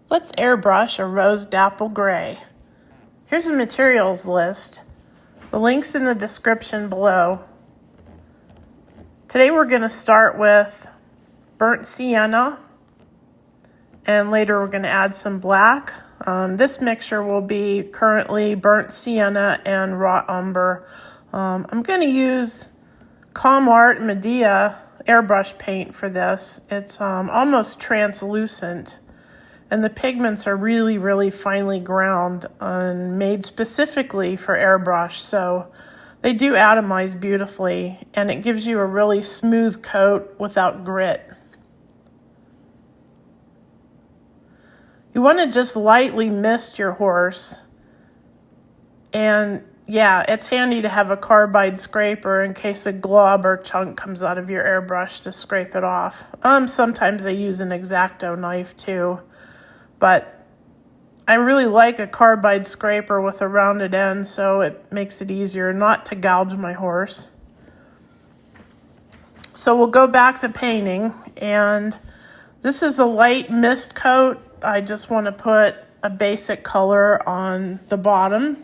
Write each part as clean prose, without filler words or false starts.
Let's airbrush a rose dapple gray. Here's the materials list. The link's in the description below. Today we're going to start with burnt sienna, and later we're going to add some black. This mixture will be currently burnt sienna and raw umber. I'm going to use Comart Medea airbrush paint for this. It's almost translucent. And the pigments are really, really finely ground and made specifically for airbrush. So they do atomize beautifully, and it gives you a really smooth coat without grit. You want to just lightly mist your horse. And yeah, it's handy to have a carbide scraper in case a glob or chunk comes out of your airbrush to scrape it off. Sometimes I use an X-Acto knife too. But I really like a carbide scraper with a rounded end, so it makes it easier not to gouge my horse. So we'll go back to painting, and this is a light mist coat. I just want to put a basic color on the bottom,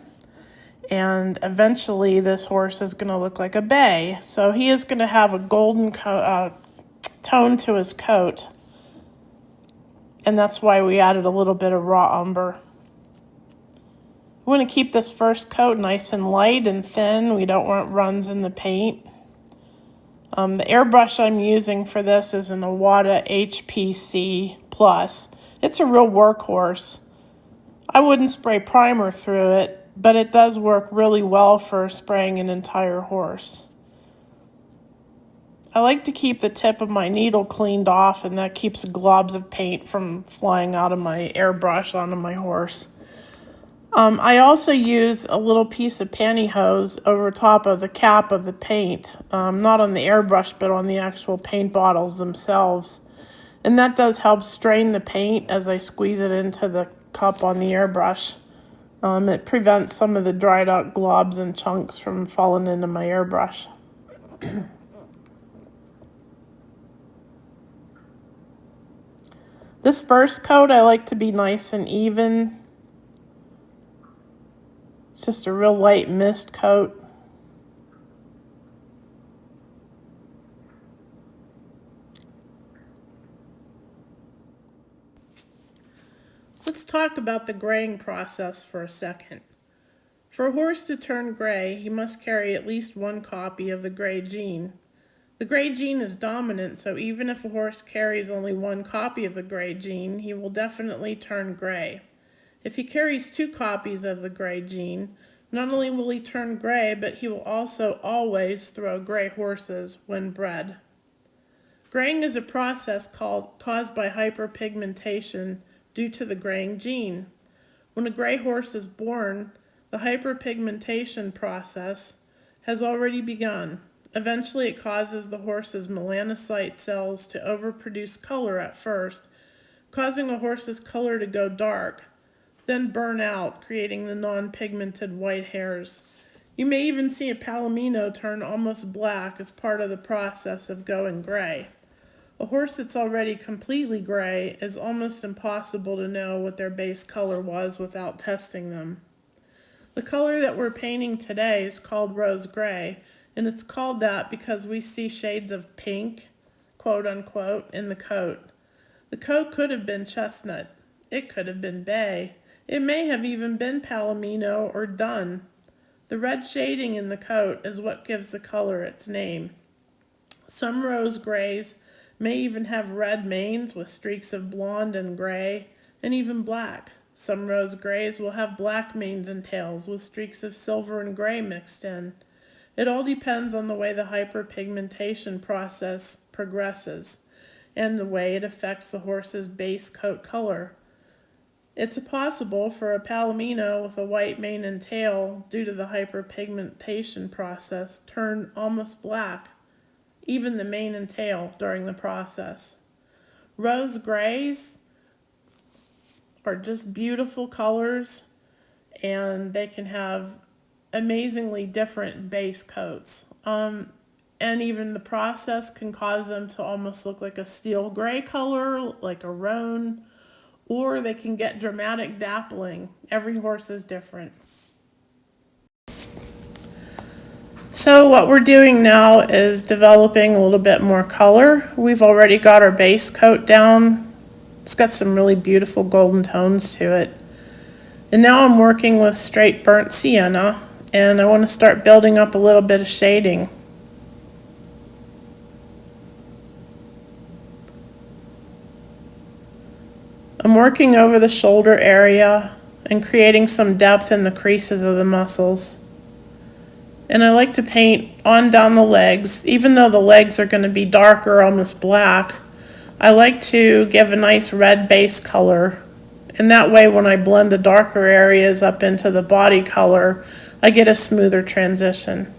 and eventually this horse is going to look like a bay. So he is going to have a golden tone to his coat. And that's why we added a little bit of raw umber. We want to keep this first coat nice and light and thin. We don't want runs in the paint. The airbrush I'm using for this is an Iwata HP-C Plus. It's a real workhorse. I wouldn't spray primer through it, but it does work really well for spraying an entire horse. I like to keep the tip of my needle cleaned off, and that keeps globs of paint from flying out of my airbrush onto my horse. I also use a little piece of pantyhose over top of the cap of the paint, not on the airbrush, but on the actual paint bottles themselves. And that does help strain the paint as I squeeze it into the cup on the airbrush. It prevents some of the dried out globs and chunks from falling into my airbrush. This first coat I like to be nice and even. It's just a real light mist coat. Let's talk about the graying process for a second. For a horse to turn gray, he must carry at least one copy of the gray gene. The gray gene is dominant, so even if a horse carries only one copy of the gray gene, he will definitely turn gray. If he carries two copies of the gray gene, not only will he turn gray, but he will also always throw gray horses when bred. Graying is a process caused by hyperpigmentation due to the graying gene. When a gray horse is born, the hyperpigmentation process has already begun. Eventually, it causes the horse's melanocyte cells to overproduce color at first, causing a horse's color to go dark, then burn out, creating the non-pigmented white hairs. You may even see a palomino turn almost black as part of the process of going gray. A horse that's already completely gray is almost impossible to know what their base color was without testing them. The color that we're painting today is called rose gray, and it's called that because we see shades of pink, quote unquote, in the coat. The coat could have been chestnut. It could have been bay. It may have even been palomino or dun. The red shading in the coat is what gives the color its name. Some rose grays may even have red manes with streaks of blonde and gray, and even black. Some rose grays will have black manes and tails with streaks of silver and gray mixed in. It all depends on the way the hyperpigmentation process progresses and the way it affects the horse's base coat color. It's possible for a palomino with a white mane and tail, due to the hyperpigmentation process, turn almost black, even the mane and tail during the process. Rose grays are just beautiful colors, and they can have amazingly different base coats. And even the process can cause them to almost look like a steel gray color, like a roan, or they can get dramatic dappling. Every horse is different. So what we're doing now is developing a little bit more color. We've already got our base coat down. It's got some really beautiful golden tones to it. And now I'm working with straight burnt sienna, and I want to start building up a little bit of shading. I'm working over the shoulder area and creating some depth in the creases of the muscles. And I like to paint on down the legs, even though the legs are going to be darker, almost black. I like to give a nice red base color, and that way when I blend the darker areas up into the body color, I get a smoother transition.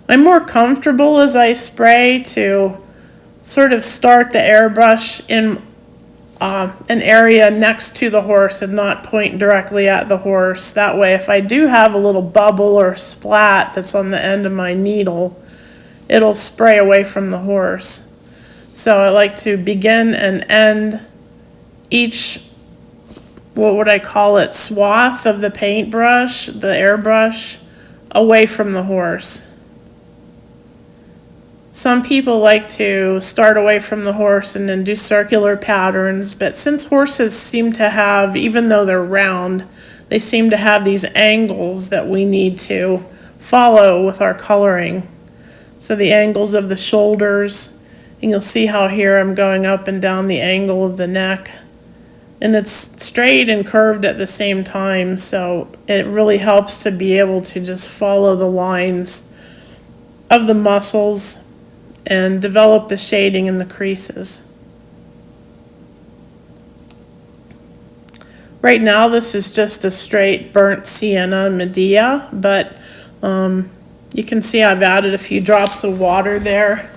I'm more comfortable as I spray to sort of start the airbrush in an area next to the horse and not point directly at the horse. That way, if I do have a little bubble or splat that's on the end of my needle, it'll spray away from the horse. So I like to begin and end each, what would I call it, swath of the paintbrush, the airbrush, away from the horse. Some people like to start away from the horse and then do circular patterns, but since horses seem to have, even though they're round, they seem to have these angles that we need to follow with our coloring. So the angles of the shoulders, and you'll see how here I'm going up and down the angle of the neck. And it's straight and curved at the same time, so it really helps to be able to just follow the lines of the muscles and develop the shading in the creases. Right now this is just the straight burnt sienna Medea, but you can see I've added a few drops of water there,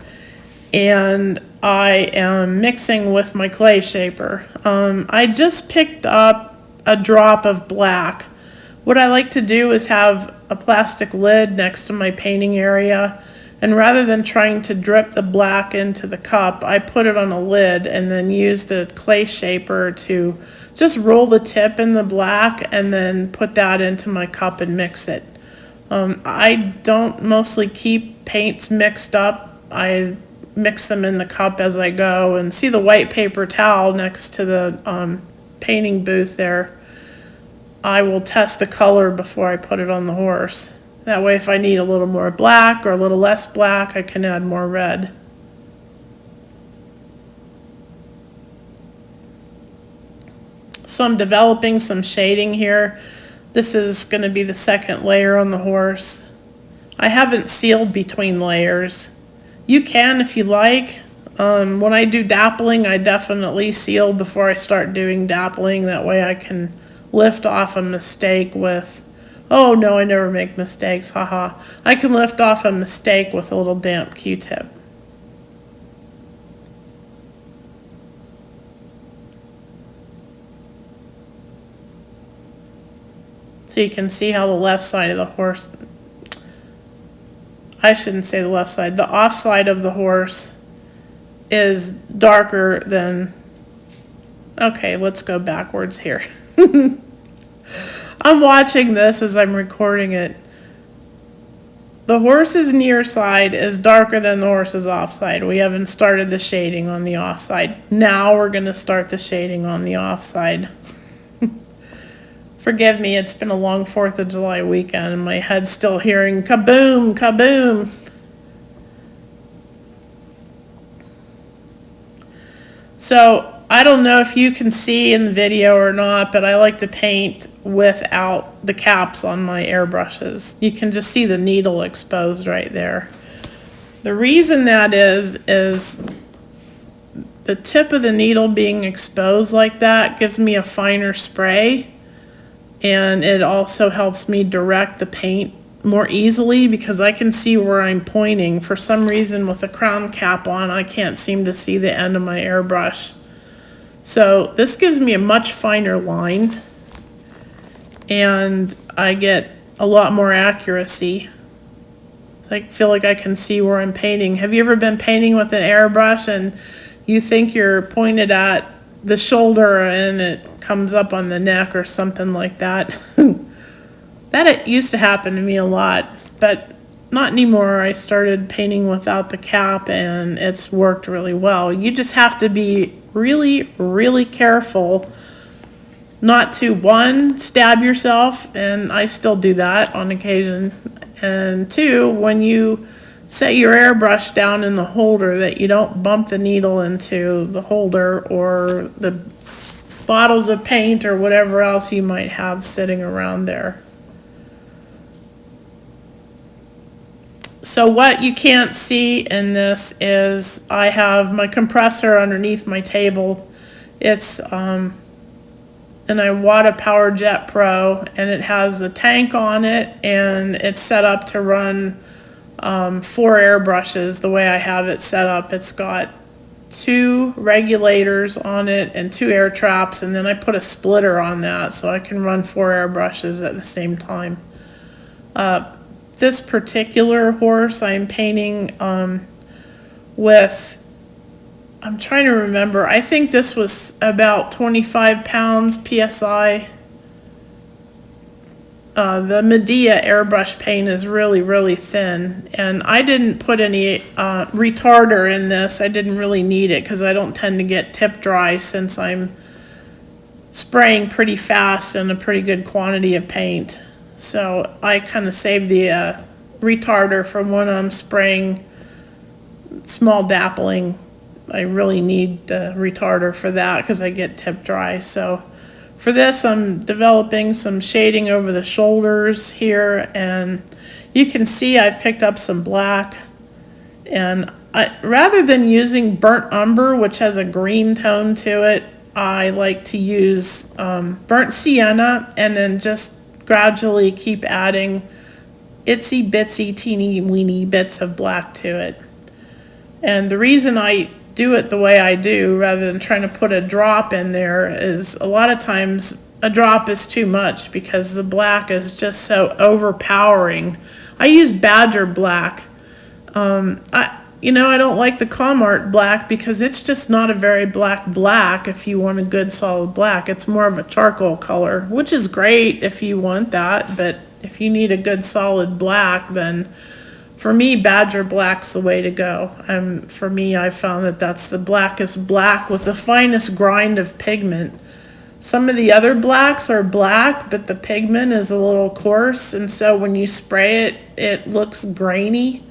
and I am mixing with my clay shaper. I just picked up a drop of black. What I like to do is have a plastic lid next to my painting area, and rather than trying to drip the black into the cup, I put it on a lid and then use the clay shaper to just roll the tip in the black and then put that into my cup and mix it. I don't mostly keep paints mixed up. I mix them in the cup as I go, and see the white paper towel next to the painting booth there. I will test the color before I put it on the horse. That way if I need a little more black or a little less black, I can add more red. So I'm developing some shading here. This is going to be the second layer on the horse. I haven't sealed between layers. You can if you like. When I do dappling, I definitely seal before I start doing dappling. That way I can lift off a mistake with, oh no, I never make mistakes, haha. I can lift off a mistake with a little damp Q-tip. So you can see how the left side of the horse, I shouldn't say the left side, the off side of the horse is darker than, okay, let's go backwards here. I'm watching this as I'm recording it. The horse's near side is darker than the horse's off side. We haven't started the shading on the off side. Now we're going to start the shading on the off side. Forgive me, it's been a long 4th of July weekend and my head's still hearing kaboom, kaboom. So I don't know if you can see in the video or not, but I like to paint without the caps on my airbrushes. You can just see the needle exposed right there. The reason that is the tip of the needle being exposed like that gives me a finer spray, and it also helps me direct the paint more easily because I can see where I'm pointing. For some reason with the crown cap on, I can't seem to see the end of my airbrush. So this gives me a much finer line, and I get a lot more accuracy. I feel like I can see where I'm painting. Have you ever been painting with an airbrush and you think you're pointed at the shoulder and it comes up on the neck or something like that? That it used to happen to me a lot, but not anymore. I started painting without the cap and it's worked really well. You just have to be really, really careful not to, one, stab yourself, and I still do that on occasion, and two, when you set your airbrush down in the holder, that you don't bump the needle into the holder or the bottles of paint or whatever else you might have sitting around there. So what you can't see in this is I have my compressor underneath my table. It's an Iwata PowerJet Pro, and it has a tank on it, and it's set up to run 4 airbrushes the way I have it set up. It's got 2 regulators on it and 2 air traps, and then I put a splitter on that so I can run 4 airbrushes at the same time. This particular horse I'm painting with, I'm trying to remember, I think this was about 25 pounds PSI. The Medea airbrush paint is really, really thin, and I didn't put any retarder in this. I didn't really need it because I don't tend to get tip dry since I'm spraying pretty fast and a pretty good quantity of paint. So I kind of saved the retarder for when I'm spraying small dappling. I really need the retarder for that because I get tip dry. So for this, I'm developing some shading over the shoulders here, and you can see I've picked up some black, and rather than using burnt umber, which has a green tone to it, I like to use burnt sienna, and then just gradually keep adding itsy bitsy teeny weeny bits of black to it. And the reason I do it the way I do rather than trying to put a drop in there is a lot of times a drop is too much because the black is just so overpowering. I use Badger black. I don't like the Comart black because it's just not a very black if you want a good solid black. It's more of a charcoal color, which is great if you want that, but if you need a good solid black, then for me, Badger black's the way to go. For me, I found that that's the blackest black with the finest grind of pigment. Some of the other blacks are black, but the pigment is a little coarse, and so when you spray it, it looks grainy.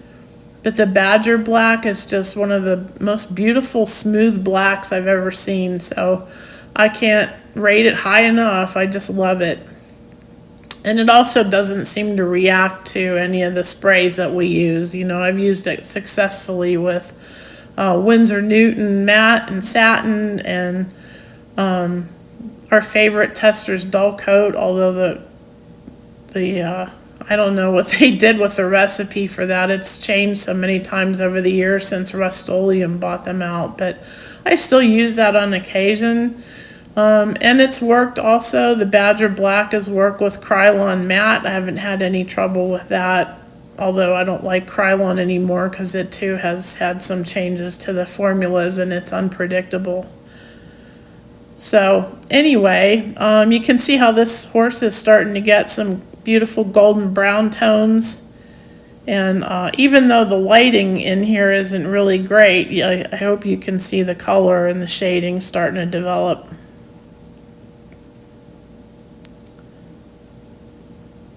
But the Badger black is just one of the most beautiful, smooth blacks I've ever seen. So I can't rate it high enough. I just love it. And it also doesn't seem to react to any of the sprays that we use. I've used it successfully with Winsor Newton matte and satin, and our favorite Tester's dull coat, although the I don't know what they did with the recipe for that. It's changed so many times over the years since Rust-Oleum bought them out, but I still use that on occasion. And it's worked also. The Badger Black has worked with Krylon Matte. I haven't had any trouble with that, although I don't like Krylon anymore because it too has had some changes to the formulas and it's unpredictable. So anyway, you can see how this horse is starting to get some beautiful golden brown tones. And even though the lighting in here isn't really great, I hope you can see the color and the shading starting to develop.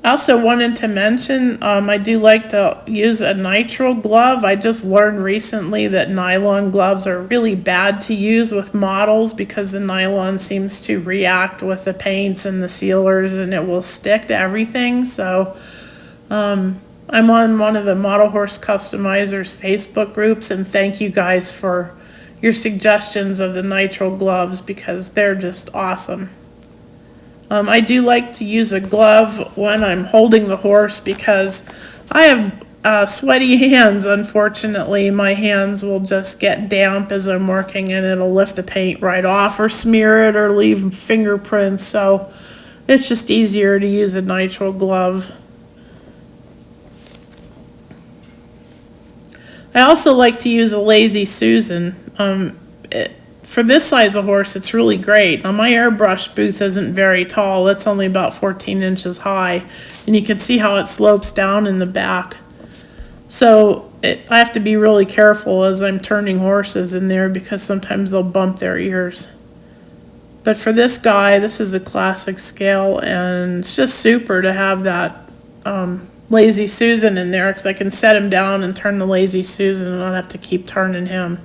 I also wanted to mention, I do like to use a nitrile glove. I just learned recently that nylon gloves are really bad to use with models because the nylon seems to react with the paints and the sealers and it will stick to everything. So I'm on one of the Model Horse Customizers Facebook groups, and thank you guys for your suggestions of the nitrile gloves because they're just awesome. I do like to use a glove when I'm holding the horse because I have sweaty hands, unfortunately. My hands will just get damp as I'm working and it'll lift the paint right off or smear it or leave fingerprints. So it's just easier to use a nitrile glove. I also like to use a Lazy Susan. For this size of horse, it's really great. Now, my airbrush booth isn't very tall. It's only about 14 inches high. And you can see how it slopes down in the back. So I have to be really careful as I'm turning horses in there because sometimes they'll bump their ears. But for this guy, this is a classic scale, and it's just super to have that Lazy Susan in there because I can set him down and turn the Lazy Susan and I don't have to keep turning him.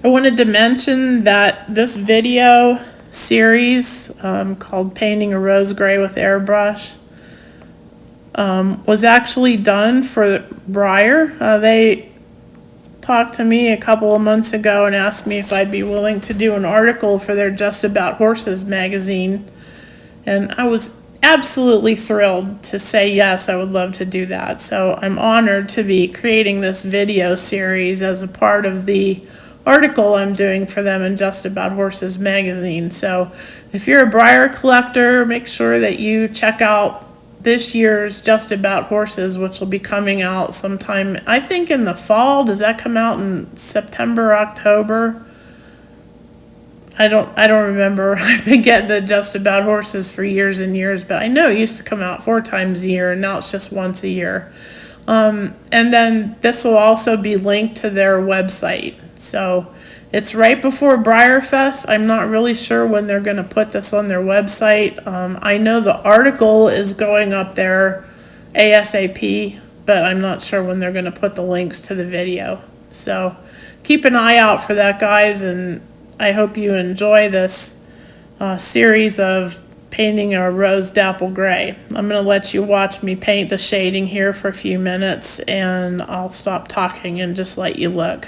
I wanted to mention that this video series called Painting a Rose Gray with Airbrush was actually done for Breyer. They talked to me a couple of months ago and asked me if I'd be willing to do an article for their Just About Horses magazine. And I was absolutely thrilled to say yes, I would love to do that. So I'm honored to be creating this video series as a part of the article I'm doing for them in Just About Horses magazine. So if you're a Breyer collector, make sure that you check out this year's Just About Horses, which will be coming out sometime, I think, in the fall. Does that come out in September, October? I don't remember. I've been getting the Just About Horses for years and years, but I know it used to come out 4 times a year, and now it's just once a year. And then this will also be linked to their website. So it's right before Breyerfest. I'm not really sure when they're going to put this on their website. I know the article is going up there ASAP, but I'm not sure when they're going to put the links to the video. So keep an eye out for that, guys, and I hope you enjoy this series of painting a rose dapple gray. I'm going to let you watch me paint the shading here for a few minutes, and I'll stop talking and just let you look.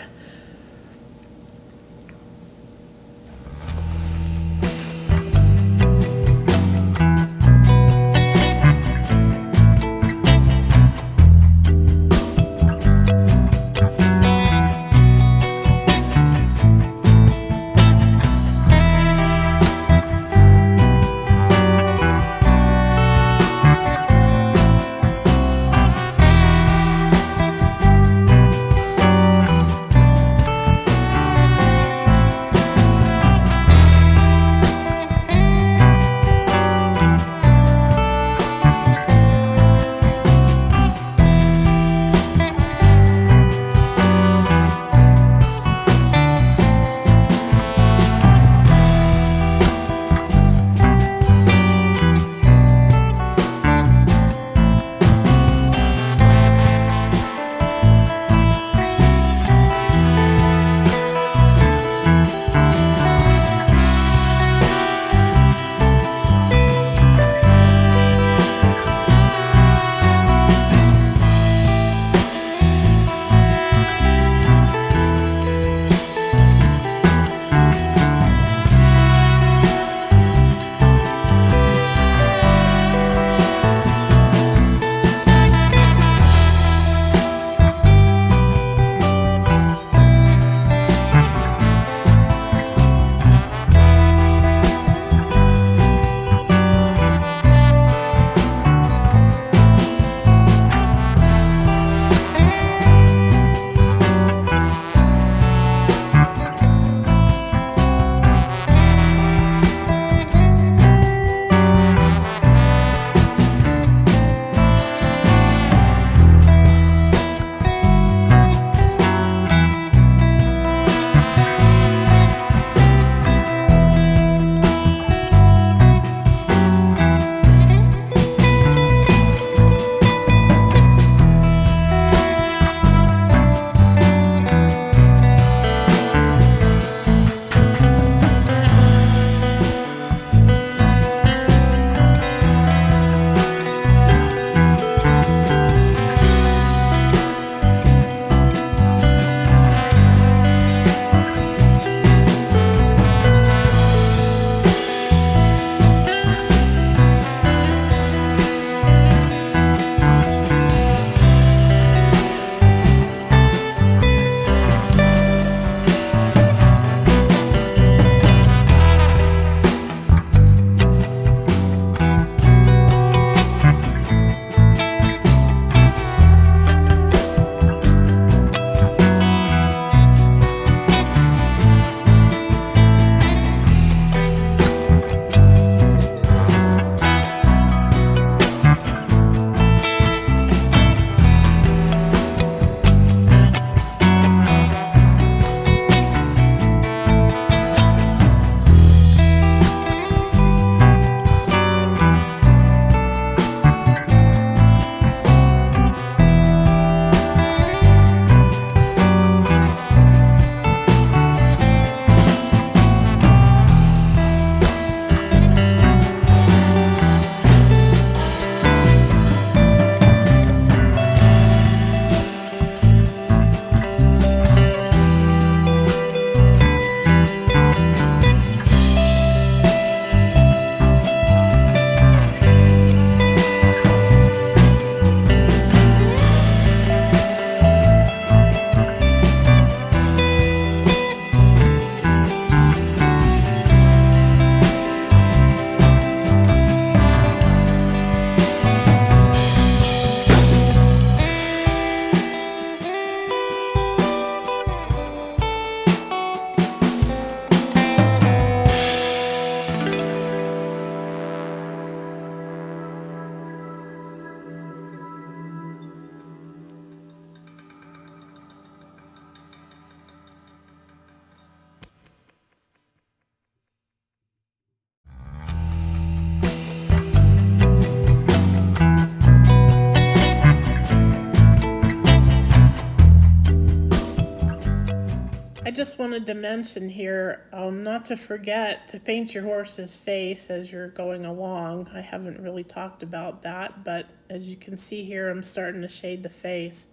I just wanted to mention here, not to forget to paint your horse's face as you're going along. I haven't really talked about that, but as you can see here, I'm starting to shade the face.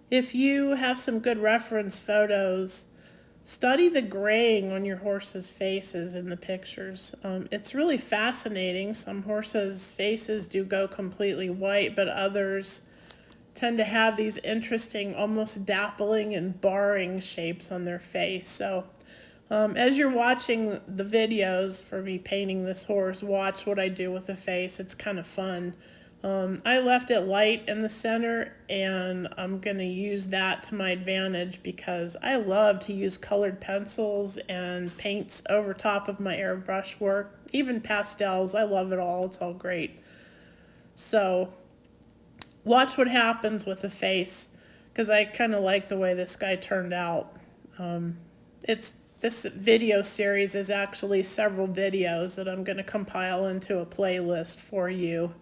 If you have some good reference photos, study the graying on your horse's faces in the pictures. It's really fascinating. Some horses' faces do go completely white, but others tend to have these interesting, almost dappling and barring shapes on their face. So as you're watching the videos for me painting this horse, watch what I do with the face. It's kind of fun. I left it light in the center, and I'm going to use that to my advantage because I love to use colored pencils and paints over top of my airbrush work. Even pastels, I love it all. It's all great. So watch what happens with the face, because I kind of like the way this guy turned out. This video series is actually several videos that I'm going to compile into a playlist for you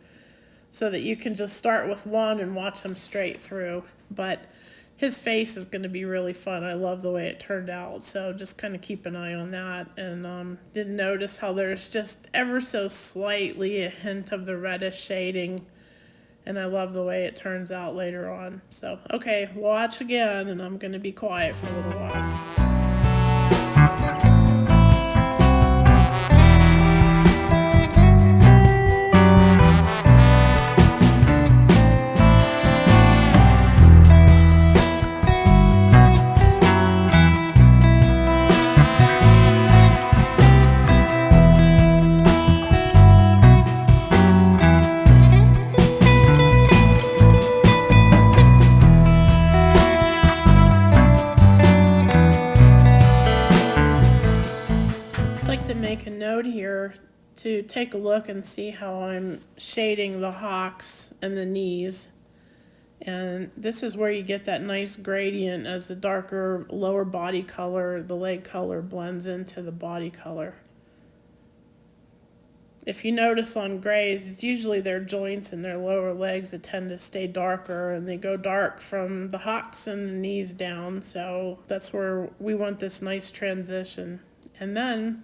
so that you can just start with one and watch them straight through. But his face is going to be really fun. I love the way it turned out, so just kind of keep an eye on that. And did notice how there's just ever so slightly a hint of the reddish shading, and I love the way it turns out later on. So, okay, watch again, and I'm going to be quiet for a little while. Make a note here to take a look and see how I'm shading the hocks and the knees, and this is where you get that nice gradient as the darker lower body color, the leg color, blends into the body color. If you notice on grays, it's usually their joints and their lower legs that tend to stay darker, and they go dark from the hocks and the knees down, so that's where we want this nice transition. And then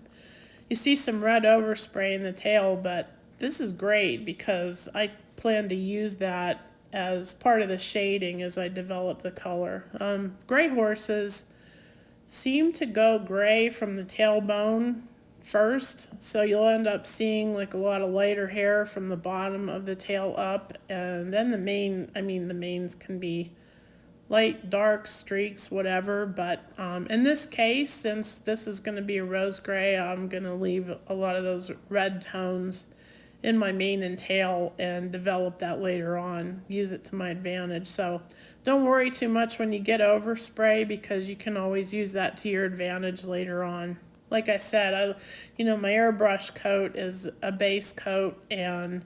you see some red overspray in the tail, but this is great because I plan to use that as part of the shading as I develop the color. Gray horses seem to go gray from the tailbone first, so you'll end up seeing like a lot of lighter hair from the bottom of the tail up, and then the manes can be light, dark, streaks, whatever, but in this case, since this is going to be a rose gray, I'm going to leave a lot of those red tones in my mane and tail and develop that later on, use it to my advantage. So don't worry too much when you get overspray, because you can always use that to your advantage later on. Like I said, my airbrush coat is a base coat, and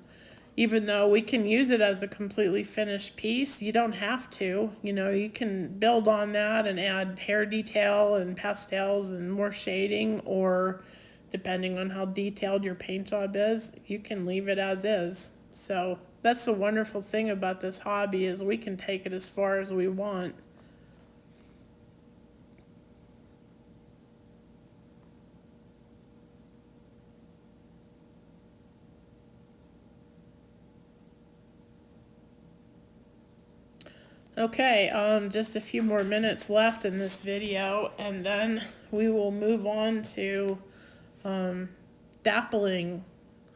even though we can use it as a completely finished piece, you don't have to. You can build on that and add hair detail and pastels and more shading, or depending on how detailed your paint job is, you can leave it as is. So that's the wonderful thing about this hobby, is we can take it as far as we want. Okay, just a few more minutes left in this video, and then we will move on to dappling.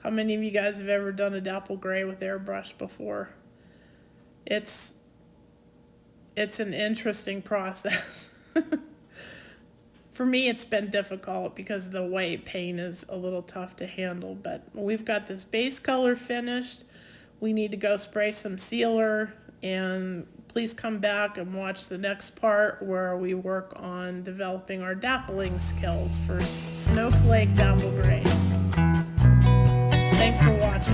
How many of you guys have ever done a dapple gray with airbrush before? It's an interesting process. For me, it's been difficult because the white paint is a little tough to handle, but we've got this base color finished. We need to go spray some sealer, and please come back and watch the next part where we work on developing our dappling skills for snowflake dapple grays. Thanks for watching.